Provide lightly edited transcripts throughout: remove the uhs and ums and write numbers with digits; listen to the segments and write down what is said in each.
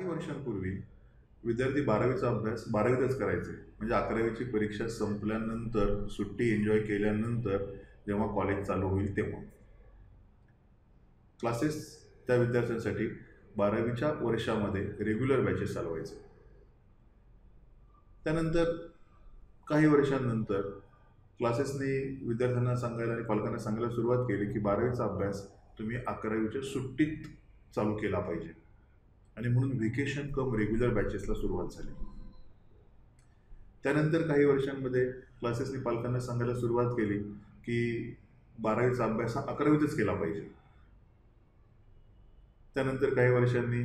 काही वर्षांपूर्वी विद्यार्थी 12वीचा अभ्यास 12वीतच करायचे. म्हणजे 11वीची परीक्षा संपल्यानंतर, सुट्टी एन्जॉय केल्यानंतर जेव्हा कॉलेज चालू होईल तेव्हा. क्लासेस त्या विद्यार्थ्यांसाठी 12वीच्या वर्षामध्ये रेग्युलर बॅचेस चालवायचे. त्यानंतर काही वर्षांनंतर क्लासेसनी विद्यार्थ्यांना सांगायला आणि पालकांना सांगायला सुरुवात केली की 12वीचा अभ्यास तुम्ही 11वीच्या सुट्टीत चालू केला पाहिजे. आणि म्हणून व्हेकेशन कम रेग्युलर बॅचेसला सुरुवात झाली. त्यानंतर काही वर्षांमध्ये क्लासेसनी पालकांना सांगायला सुरुवात केली की 12वीचा अभ्यास हा 11वीतच केला पाहिजे. त्यानंतर काही वर्षांनी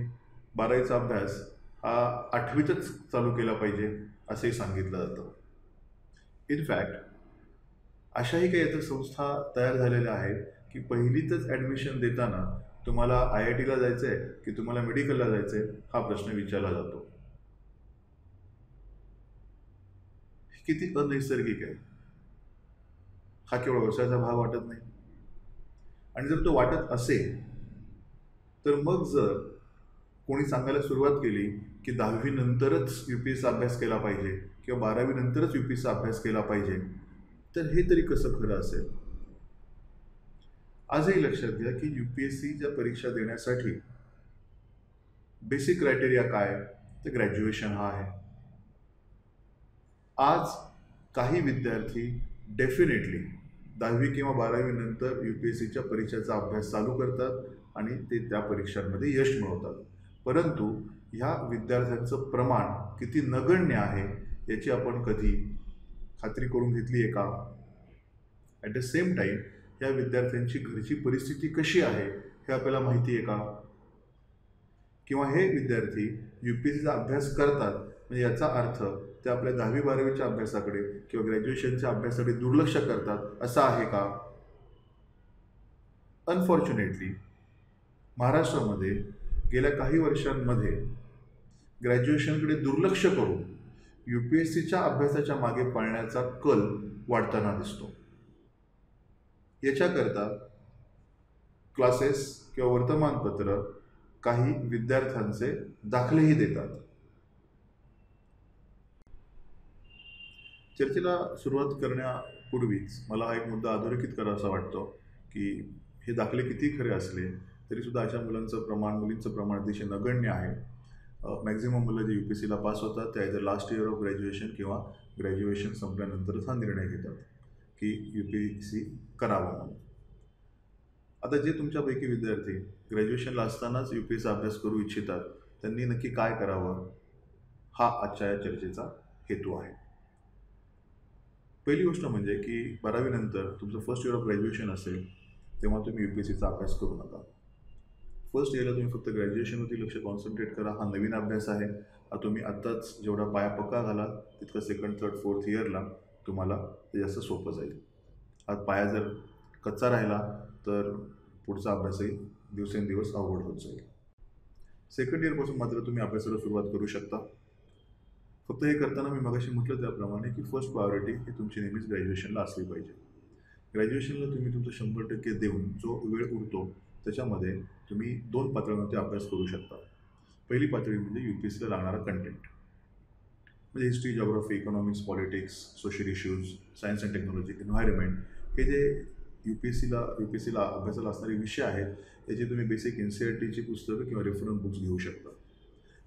12वीचा अभ्यास हा 8वीतच चालू केला पाहिजे असंही सांगितलं जातं. इनफॅक्ट अशाही काही आता संस्था तयार झालेल्या आहेत की पहिलीतच ॲडमिशन देताना तुम्हाला IITला जायचं आहे की तुम्हाला मेडिकलला जायचं आहे हा प्रश्न विचारला जातो. किती अनैसर्गिक आहे. हा केवळ व्यवसायाचा भाग वाटत नाही. आणि जर तो वाटत असेल तर मग जर कोणी सांगायला सुरुवात केली की 10वी नंतरच UPSचा अभ्यास केला पाहिजे किंवा 12वी नंतरच UPSचा अभ्यास केला पाहिजे तर हे तरी कसं खरं असेल. आजही लक्षात घ्या की UPSCच्या परीक्षा देण्यासाठी बेसिक क्रायटेरिया काय तर ग्रॅज्युएशन हा आहे. आज काही विद्यार्थी डेफिनेटली 10वी किंवा 12वी नंतर UPSCच्या परीक्षेचा अभ्यास चालू करतात आणि ते त्या परीक्षांमध्ये यश मिळवतात. परंतु ह्या विद्यार्थ्यांचं प्रमाण किती नगण्य आहे याची आपण कधी खात्री करून घेतली आहे का? ॲट द सेम टाईम या विद्यार्थ्यांची घरची परिस्थिती कशी आहे हे आपल्याला माहिती आहे का? किंवा हे विद्यार्थी UPSCचा अभ्यास करतात म्हणजे याचा अर्थ ते आपल्या 10वी 12वीच्या अभ्यासाकडे किंवा ग्रॅज्युएशनच्या अभ्यासाकडे दुर्लक्ष करतात असं आहे का? अनफॉर्च्युनेटली महाराष्ट्रामध्ये गेल्या काही वर्षांमध्ये ग्रॅज्युएशनकडे दुर्लक्ष करून UPSCच्या अभ्यासाच्या मागे पळण्याचा कल वाढताना दिसतो. याच्याकरता क्लासेस किंवा वर्तमानपत्र काही विद्यार्थ्यांचे दाखलेही देतात. चर्चेला सुरुवात करण्यापूर्वीच मला हा एक मुद्दा अधोरेखित करावासा वाटतो की हे दाखले किती खरे असले तरीसुद्धा अशा मुलींचं प्रमाण अतिशय नगण्य आहे. मॅक्झिमम मुलं जे UPSCला पास होतात ते either last year of graduation किंवा ग्रॅज्युएशन संपल्यानंतरच हा निर्णय घेतात की UPSC करावा म्हणून. आता जे तुमच्यापैकी विद्यार्थी ग्रॅज्युएशनला असतानाच UPSCचा अभ्यास करू इच्छितात त्यांनी नक्की काय करावं हा आजच्या या चर्चेचा हेतू आहे. पहिली गोष्ट म्हणजे की 12वी नंतर तुमचं फर्स्ट इयर ऑफ ग्रॅज्युएशन असेल तेव्हा तुम्ही UPSCचा अभ्यास करू नका. फर्स्ट इयरला तुम्ही फक्त ग्रॅज्युएशनवरती लक्ष कॉन्सन्ट्रेट करा. हा नवीन अभ्यास आहे. हा तुम्ही आत्ताच जेवढा पाया पक्का घालाल तितकं सेकंड थर्ड फोर्थ इयरला तुम्हाला ते जास्त सोपं जाईल. हा पाया जर कच्चा राहिला तर पुढचा अभ्यासही दिवसेंदिवस अवघड होत जाईल. सेकंड इयरपासून मात्र तुम्ही अभ्यासाला सुरुवात करू शकता. फक्त हे करताना मी मगाशी म्हटलं त्याप्रमाणे की फर्स्ट प्रायोरिटी ही तुमची नेहमीच ग्रॅज्युएशनला असली पाहिजे. ग्रॅज्युएशनला तुम्ही तुमचं 100% देऊन जो वेळ उरतो त्याच्यामध्ये तुम्ही 2 पातळ्यांवरती अभ्यास करू शकता. पहिली पातळी म्हणजे UPSCला लागणारा कंटेंट म्हणजे history, geography, economics, politics, social issues, science and technology, environment हे जे UPSCला अभ्यासाला असणारे विषय आहेत याची तुम्ही बेसिक NCERTची पुस्तकं किंवा रेफरन्स बुक्स घेऊ शकता.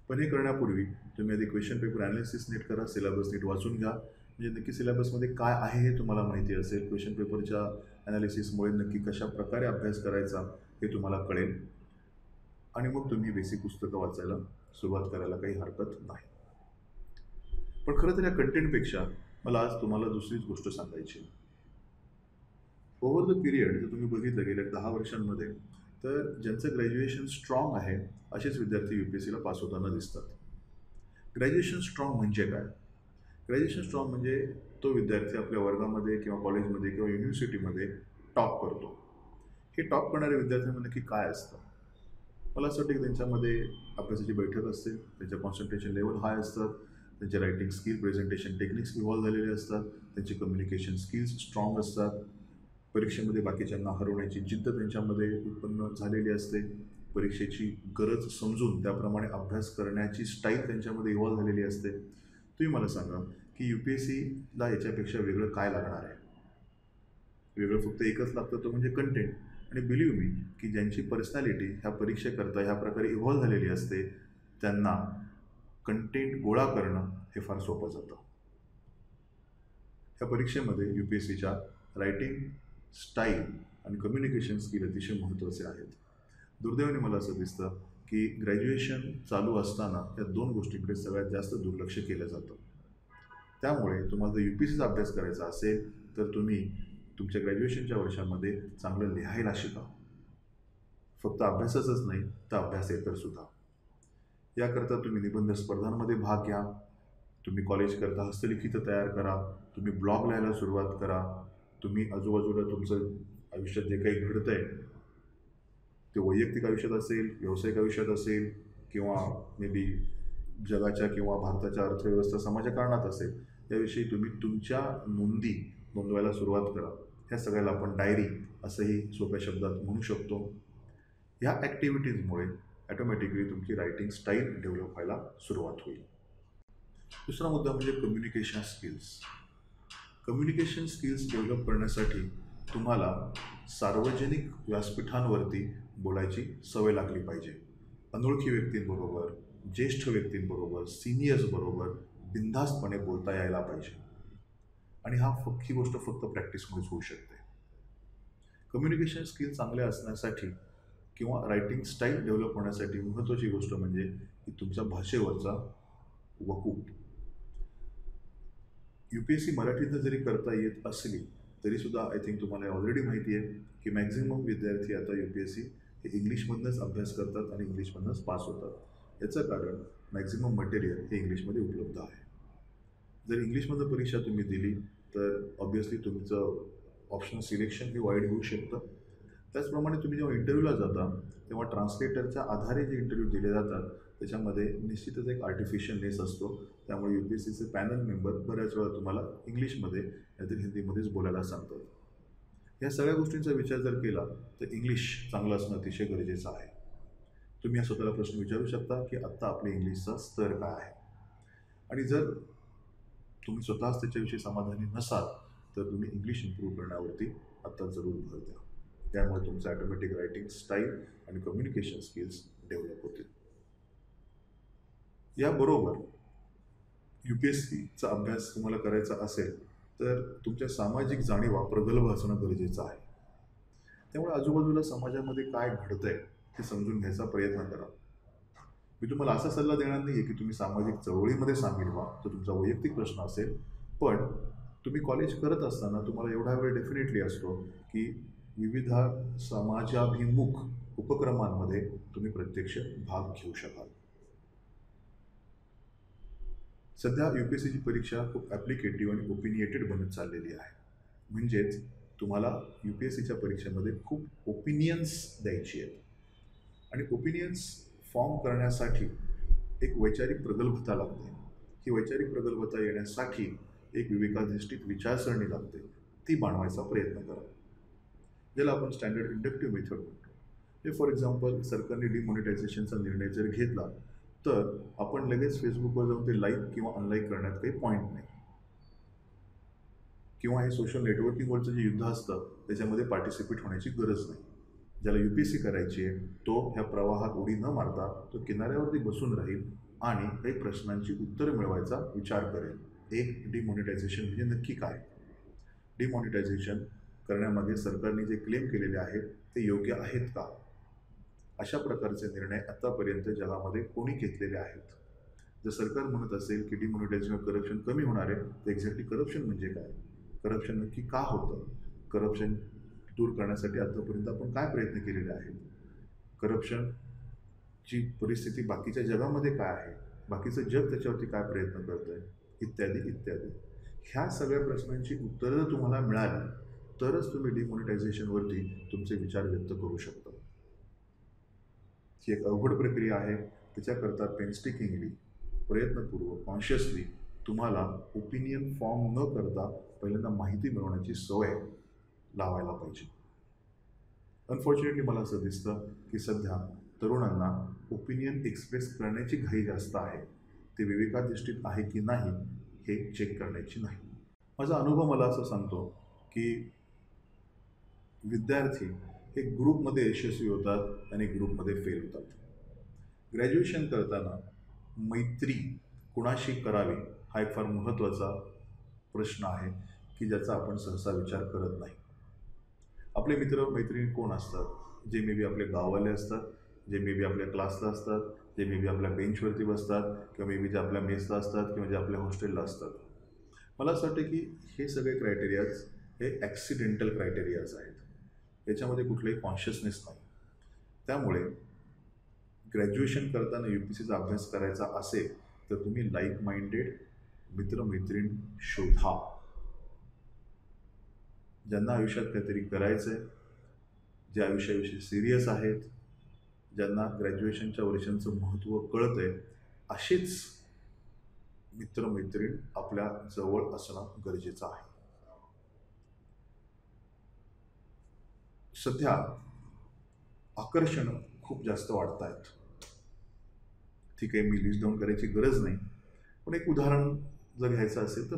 पण हे करण्यापूर्वी तुम्ही आधी क्वेश्चन पेपर ॲनालिसिस नीट करा, सिलेबस नीट वाचून घ्या म्हणजे नक्की सिलेबसमध्ये काय आहे हे तुम्हाला माहिती असेल. क्वेश्चन पेपरच्या ॲनालिसिसमुळे नक्की कशा प्रकारे अभ्यास करायचा हे तुम्हाला कळेल आणि मग तुम्ही बेसिक पुस्तकं वाचायला सुरुवात करायला काही हरकत नाही. पण खरं तर या कंटेंटपेक्षा मला आज तुम्हाला दुसरीच गोष्ट सांगायची. ओव्हर द पिरियड जर तुम्ही बघितलं गेल्या 10 वर्षांमध्ये तर ज्यांचं ग्रॅज्युएशन स्ट्रॉंग आहे असेच विद्यार्थी UPSCला पास होताना दिसतात. ग्रॅज्युएशन स्ट्रॉंग म्हणजे काय? ग्रॅज्युएशन स्ट्रॉंग म्हणजे तो विद्यार्थी आपल्या वर्गामध्ये किंवा कॉलेजमध्ये किंवा युनिव्हर्सिटीमध्ये टॉप करतो. हे टॉप करणाऱ्या विद्यार्थ्यांमध्ये नक्की काय असतं? मला असं वाटतं की त्यांच्यामध्ये अभ्यासाची बैठक असते, त्यांच्या कॉन्सन्ट्रेशन लेवल हाय असतात, त्यांचे writing skill, presentation techniques evolve झालेले असतात, त्यांचे कम्युनिकेशन स्किल्स स्ट्रॉंग असतात, परीक्षेमध्ये बाकीच्यांना हरवण्याची जिद्द त्यांच्यामध्ये उत्पन्न झालेली असते परीक्षेची गरज समजून त्याप्रमाणे अभ्यास करण्याची स्टाईल त्यांच्यामध्ये इव्हॉल्व झालेली असते. तुम्ही मला सांगा की UPSCला याच्यापेक्षा वेगळं काय लागणार आहे? वेगळं फक्त एकच लागतं, तो म्हणजे कंटेंट. आणि बिलीव्ह मी की ज्यांची पर्सनॅलिटी ह्या परीक्षेकरता ह्या प्रकारे इव्हॉल्व झालेली असते त्यांना कंटेंट गोळा करणं हे फार सोपं जातं. ह्या परीक्षेमध्ये UPSCच्या रायटिंग स्टाईल आणि कम्युनिकेशन स्किल अतिशय महत्त्वाचे आहेत. दुर्दैवाने मला असं दिसतं की ग्रॅज्युएशन चालू असताना या दोन गोष्टींकडे सगळ्यात जास्त दुर्लक्ष केलं जातं. त्यामुळे तुम्हाला जर UPSCचा अभ्यास करायचा असेल तर तुम्ही तुमच्या ग्रॅज्युएशनच्या वर्षामध्ये चांगलं लिहायला शिका. फक्त अभ्यासाचंच नाही तर अभ्यासेतर सुद्धा. याकरता तुम्ही निबंध स्पर्धांमध्ये भाग घ्या, तुम्ही कॉलेजकरता हस्तलिखित तयार करा, तुम्ही ब्लॉग लिहायला सुरुवात करा, तुम्ही आजूबाजूला तुमचं आयुष्यात जे काही घडतं आहे ते वैयक्तिक आयुष्यात असेल, व्यावसायिक आयुष्यात असेल किंवा मे बी जगाच्या किंवा भारताच्या अर्थव्यवस्था समाजकारणात असेल, याविषयी तुम्ही तुमच्या नोंदी नोंदवायला सुरुवात करा. ह्या सगळ्याला आपण डायरी असंही सोप्या शब्दात म्हणू शकतो. ह्या ॲक्टिव्हिटीजमुळे ॲटोमॅटिकली तुमची रायटिंग स्टाईल डेव्हलप व्हायला सुरुवात होईल. दुसरा मुद्दा म्हणजे communication skills. Communication skills develop करण्यासाठी तुम्हाला सार्वजनिक व्यासपीठांवरती बोलायची सवय लागली पाहिजे. अनोळखी व्यक्तींबरोबर, ज्येष्ठ व्यक्तींबरोबर, सिनियर्सबरोबर बिनधास्तपणे बोलता यायला पाहिजे. आणि ही गोष्ट फक्त प्रॅक्टिसमुळेच होऊ शकते. कम्युनिकेशन स्किल चांगले असण्यासाठी किंवा रायटिंग स्टाईल डेव्हलप होण्यासाठी महत्त्वाची गोष्ट म्हणजे की तुमच्या भाषेवरचा वकूफ. UPSC मराठीतनं जरी करता येत असली तरीसुद्धा आय थिंक तुम्हाला ऑलरेडी माहिती आहे की मॅक्झिमम विद्यार्थी आता UPSC हे इंग्लिशमधूनच अभ्यास करतात आणि इंग्लिशमधूनच पास होतात. याचं कारण मॅक्झिमम मटेरियल हे इंग्लिशमध्ये उपलब्ध आहे. जर इंग्लिशमधून परीक्षा तुम्ही दिली तर ऑब्व्हियसली तुमचं ऑप्शनल सिलेक्शन हे वाईड होऊ शकतं. त्याचप्रमाणे तुम्ही जेव्हा इंटरव्ह्यूला जाता तेव्हा ट्रान्सलेटरच्या आधारे जे इंटरव्ह्यू दिले जातात त्याच्यामध्ये निश्चितच एक आर्टिफिशियलनेस असतो. त्यामुळे UPSCचे पॅनल मेंबर बऱ्याच वेळा तुम्हाला इंग्लिशमध्ये नाहीतर हिंदीमध्येच बोलायला सांगतात. या सगळ्या गोष्टींचा विचार जर केला तर इंग्लिश चांगलं असणं अतिशय गरजेचं आहे. तुम्ही या स्वतःला प्रश्न विचारू शकता की आत्ता आपल्या इंग्लिशचा स्तर काय आहे. आणि जर तुम्ही स्वतःच त्याच्याविषयी समाधानी नसाल तर तुम्ही इंग्लिश इम्प्रूव्ह करण्यावरती आत्ता जरूर भर द्या. त्यामुळे तुमचं ॲटोमॅटिक रायटिंग स्टाईल आणि कम्युनिकेशन स्किल्स डेव्हलप होतील. याबरोबर UPSCचा अभ्यास तुम्हाला करायचा असेल तर तुमच्या सामाजिक जाणीवा प्रगल्भ असणं गरजेचं आहे. त्यामुळे आजूबाजूला समाजामध्ये काय घडतंय हे समजून घ्यायचा प्रयत्न करा. मी तुम्हाला असा सल्ला देणार नाही आहे की तुम्ही सामाजिक चळवळीमध्ये सामील व्हा, तो तुमचा वैयक्तिक प्रश्न असेल. पण तुम्ही कॉलेज करत असताना तुम्हाला एवढा वेळ डेफिनेटली असतो की विविध समाजाभिमुख उपक्रमांमध्ये तुम्ही प्रत्यक्ष भाग घेऊ शकाल. सध्या UPSCची परीक्षा खूप ॲप्लिकेटिव्ह आणि ओपिनिएटेड बनत चाललेली आहे. म्हणजेच तुम्हाला UPSCच्या परीक्षेमध्ये खूप ओपिनियन्स द्यायची आहेत. आणि ओपिनियन्स फॉर्म करण्यासाठी एक वैचारिक प्रगल्भता लागते. ही वैचारिक प्रगल्भता येण्यासाठी एक विवेकाधिष्ठित विचारसरणी लागते. ती बाणवायचा प्रयत्न करा, ज्याला आपण स्टँडर्ड इंडक्टिव्ह मेथड म्हणतो. फॉर एक्झाम्पल सरकारने डिमॉनिटायझेशनचा निर्णय जर घेतला तर आपण लगेच फेसबुकवर जाऊन ते लाईक किंवा अनलाईक करण्यात काही पॉईंट नाही. किंवा हे सोशल नेटवर्किंगवरचं जे युद्ध असतं त्याच्यामध्ये पार्टिसिपेट होण्याची गरज नाही. ज्याला UPSC करायची आहे तो ह्या प्रवाहात उडी न मारता तो किनाऱ्यावरती बसून राहील आणि काही प्रश्नांची उत्तरं मिळवायचा विचार करेल. एक डिमॉनिटायझेशन म्हणजे नक्की काय, डिमॉनिटायझेशन करण्यामागे सरकारने जे क्लेम केलेले आहेत ते योग्य आहेत का, अशा प्रकारचे निर्णय आत्तापर्यंत जगामध्ये कोणी घेतलेले आहेत. जर सरकार म्हणत असेल की डिमॉनिटायझेशन करप्शन कमी होणार आहे तर एक्झॅक्टली करप्शन म्हणजे काय, करप्शन नक्की का होतं, करप्शन दूर करण्यासाठी आत्तापर्यंत आपण काय प्रयत्न केलेले आहेत, करप्शनची परिस्थिती बाकीच्या जगामध्ये काय आहे, बाकीचं जग त्याच्यावरती काय प्रयत्न करतं आहे, इत्यादी इत्यादी. ह्या सगळ्या प्रश्नांची उत्तरं जर तुम्हाला मिळाली तरच तुम्ही डिमॉनिटायझेशनवरती तुमचे विचार व्यक्त करू शकता. ही एक अवघड प्रक्रिया आहे. त्याच्याकरता पेनस्टिकिंगली, प्रयत्नपूर्वक, कॉन्शियसली तुम्हाला ओपिनियन फॉर्म न करता पहिल्यांदा माहिती मिळवण्याची सवय लावायला पाहिजे. अनफॉर्च्युनेटली मला असं दिसतं की सध्या तरुणांना ओपिनियन एक्सप्रेस करण्याची घाई जास्त आहे. ते विवेकाधिष्ठित आहे की नाही हे चेक करण्याची नाही. माझा अनुभव मला असं सांगतो की विद्यार्थी हे ग्रुपमध्ये यशस्वी होतात आणि ग्रुपमध्ये फेल होतात. ग्रॅज्युएशन करताना मैत्री कुणाशी करावी हा एक फार महत्त्वाचा प्रश्न आहे की ज्याचा आपण सहसा विचार करत नाही. आपले मित्र मैत्रिणी कोण असतात? जे मे बी आपले गाववाले असतात, जे मे बी आपल्या क्लासला असतात, जे मे बी आपल्या बेंचवरती बसतात, किंवा मे बी जे आपल्या मेसला असतात, किंवा जे आपल्या हॉस्टेलला असतात. मला असं वाटतं की हे सगळे क्रायटेरियाज हे ॲक्सिडेंटल क्रायटेरियाज आहेत. याच्यामध्ये कुठलाही कॉन्शियसनेस नाही. त्यामुळे ग्रॅज्युएशन करताना UPSCचा अभ्यास करायचा असेल तर तुम्ही लाईक माइंडेड मित्रमैत्रीण शोधा, ज्यांना आयुष्यात काहीतरी करायचं आहे, जे आयुष्याविषयी सिरियस आहेत, ज्यांना ग्रॅज्युएशनच्या वर्षांचं महत्त्व कळतं आहे, असेच मित्रमैत्रीण आपल्या जवळ असणं गरजेचं आहे. सध्या आकर्षणं खूप जास्त वाढत आहेत. ती काही मी लिस्ट डाऊन करायची गरज नाही, पण एक उदाहरण जर घ्यायचं असेल तर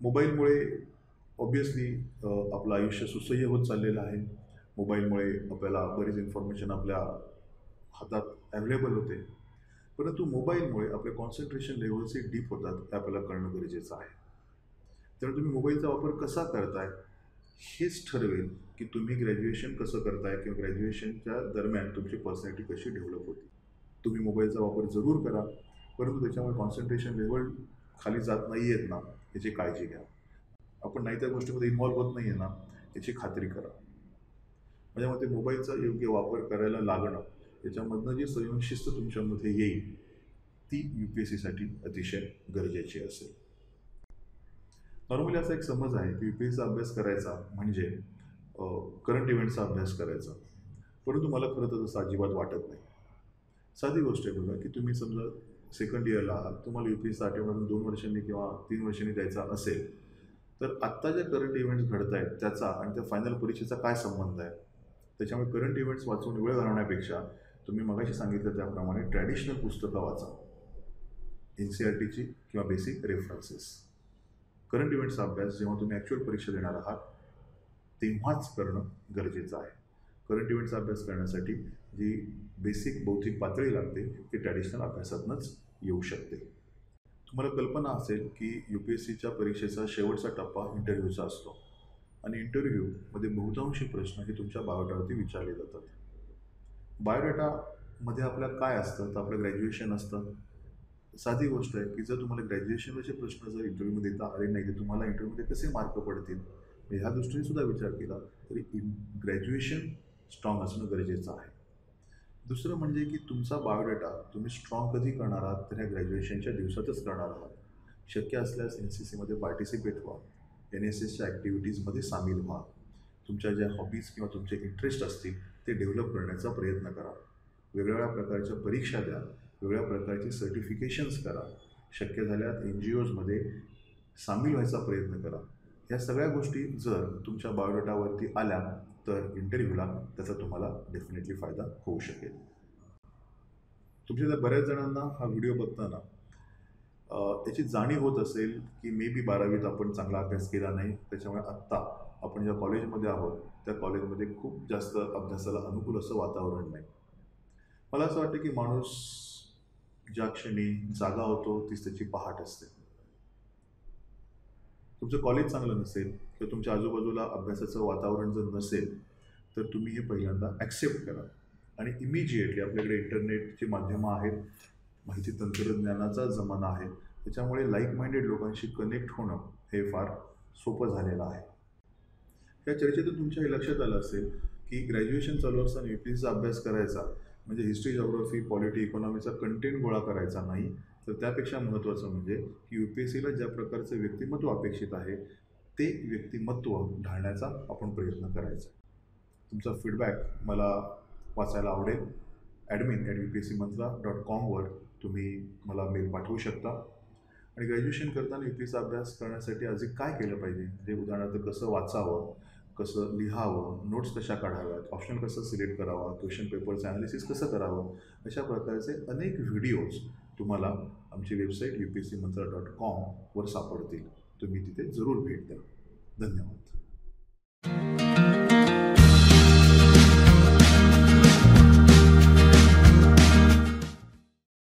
मोबाईलमुळे ऑब्वियसली आपलं आयुष्य सुसह्य होत चाललेलं आहे. मोबाईलमुळे आपल्याला बरीच इन्फॉर्मेशन आपल्या हातात अवेलेबल होते, परंतु मोबाईलमुळे आपल्या कॉन्सन्ट्रेशन लेवल्सही डीप होतात हे आपल्याला कळणं गरजेचं आहे. तर तुम्ही मोबाईलचा वापर कसा करताय हेच ठरवेल की तुम्ही ग्रॅज्युएशन कसं करताय किंवा ग्रॅज्युएशनच्या दरम्यान तुमची पर्सनॅलिटी कशी डेव्हलप होती. तुम्ही मोबाईलचा वापर जरूर करा, परंतु त्याच्यामुळे कॉन्सन्ट्रेशन लेवल खाली जात नाही आहेत ना याची काळजी घ्या. आपण नाही त्या गोष्टीमध्ये इन्व्हॉल्व होत नाही आहे ना याची खात्री करा. माझ्या मते मोबाईलचा योग्य वापर करायला लागणं याच्यामधनं जी स्वयंशिस्त तुमच्यामध्ये येईल ती UPSCसाठी अतिशय गरजेची असेल. नॉर्मली असा एक समज आहे की UPSCचा अभ्यास करायचा म्हणजे करंट इव्हेंट्सचा अभ्यास करायचा, परंतु मला खरं तर तसं अजिबात वाटत नाही. साधी गोष्ट आहे बघा की तुम्ही समजा सेकंड इयरला आहात, तुम्हाला UPSCचा आठवड्यातून 2 वर्षांनी किंवा 3 वर्षांनी द्यायचा असेल तर आत्ता ज्या करंट इव्हेंट्स घडत आहेत त्याचा आणि त्या फायनल परीक्षेचा काय संबंध आहे. त्याच्यामुळे करंट इव्हेंट्स वाचून वेळ घालवण्यापेक्षा तुम्ही मगाशी सांगितलं त्याप्रमाणे ट्रॅडिशनल पुस्तकं वाचा, NCERTची किंवा बेसिक रेफरन्सेस. करंट इव्हेंट्सचा अभ्यास जेव्हा तुम्ही ॲक्च्युअल परीक्षा देणार आहात तेव्हाच करणं गरजेचं आहे. करंट इव्हेंट्सचा अभ्यास करण्यासाठी जी बेसिक बौद्धिक पातळी लागते ती ट्रॅडिशनल अभ्यासातूनच येऊ शकते. तुम्हाला कल्पना असेल की UPSCच्या परीक्षेचा शेवटचा टप्पा इंटरव्ह्यूचा असतो आणि इंटरव्ह्यूमध्ये बहुतांशी प्रश्न हे तुमच्या बायोडाटावरती विचारले जातात. बायोडाटामध्ये आपल्या काय असतं तर आपलं ग्रॅज्युएशन असतं. साधी गोष्ट आहे की जर तुम्हाला ग्रॅज्युएशनचे प्रश्न जर इंटरव्ह्यूमध्ये देता आले नाही तर तुम्हाला इंटरव्ह्यूमध्ये कसे मार्क पडतील ह्या दृष्टीने सुद्धा विचार केला तरी ग्रॅज्युएशन स्ट्रॉंग असणं गरजेचं आहे. दुसरं म्हणजे की तुमचा बायोडाटा तुम्ही स्ट्रॉंग कधी करणार आहात तर ह्या ग्रॅज्युएशनच्या दिवसातच करणार आहात. शक्य असल्यास NCCमध्ये पार्टिसिपेट व्हा, NSSच्या ॲक्टिव्हिटीजमध्ये सामील व्हा, तुमच्या ज्या हॉबीज किंवा तुमचे इंटरेस्ट असतील ते डेव्हलप करण्याचा प्रयत्न करा, वेगवेगळ्या प्रकारच्या परीक्षा द्या, वेगवेगळ्या प्रकारचे सर्टिफिकेशन्स करा, शक्य झाल्यास NGOजमध्ये सामील व्हायचा प्रयत्न करा. ह्या सगळ्या गोष्टी जर तुमच्या बायोडाटावरती आल्या तर इंटरव्ह्यूला त्याचा तुम्हाला डेफिनेटली फायदा होऊ शकेल. तुमच्या बऱ्याच जणांना हा व्हिडिओ बघताना याची जाणीव होत असेल की मे बी 12वीत आपण चांगला अभ्यास केला नाही, त्याच्यामुळे आत्ता आपण ज्या कॉलेजमध्ये आहोत त्या कॉलेजमध्ये खूप जास्त अभ्यासाला अनुकूल असं वातावरण नाही. मला असं वाटतं की माणूस ज्या क्षणी जागा होतो तीच त्याची पहाट असते. तुमचं कॉलेज चांगलं नसेल किंवा तुमच्या आजूबाजूला अभ्यासाचं वातावरण जर नसेल तर तुम्ही हे पहिल्यांदा ॲक्सेप्ट करा आणि इमिजिएटली आपल्याकडे इंटरनेटची माध्यमं आहेत, माहिती तंत्रज्ञानाचा जमाना आहे, त्याच्यामुळे लाईक माइंडेड लोकांशी कनेक्ट होणं हे फार सोपं झालेलं आहे. या चर्चेतून तुमच्या हे लक्षात आलं असेल की ग्रॅज्युएशन चालू असताना UPSCचा अभ्यास करायचा म्हणजे हिस्ट्री, जॉग्राफी, पॉलिटी, इकॉनॉमीचा कंटेंट गोळा करायचा नाही, तर त्यापेक्षा महत्त्वाचं म्हणजे की UPSCला ज्या प्रकारचं व्यक्तिमत्व अपेक्षित आहे ते व्यक्तिमत्व ढाळण्याचा आपण प्रयत्न करायचा. तुमचा फीडबॅक मला वाचायला आवडेल. admin@upscmantra.com तुम्ही मला मेल पाठवू शकता. आणि ग्रॅज्युएशन करताना UPSCचा अभ्यास करण्यासाठी अजून काय केलं पाहिजे म्हणजे उदाहरणार्थ कसं वाचावं, कसं लिहावं, नोट्स कशा काढाव्यात, ऑप्शन कसं सिलेक्ट करावा, क्वेश्चन पेपरचं ॲनालिसिस कसं करावं, अशा प्रकारचे अनेक व्हिडिओज तुम्हाला आमची वेबसाईट upscmantra.com वर सापडतील. तुम्ही तिथे जरूर भेट द्या. धन्यवाद.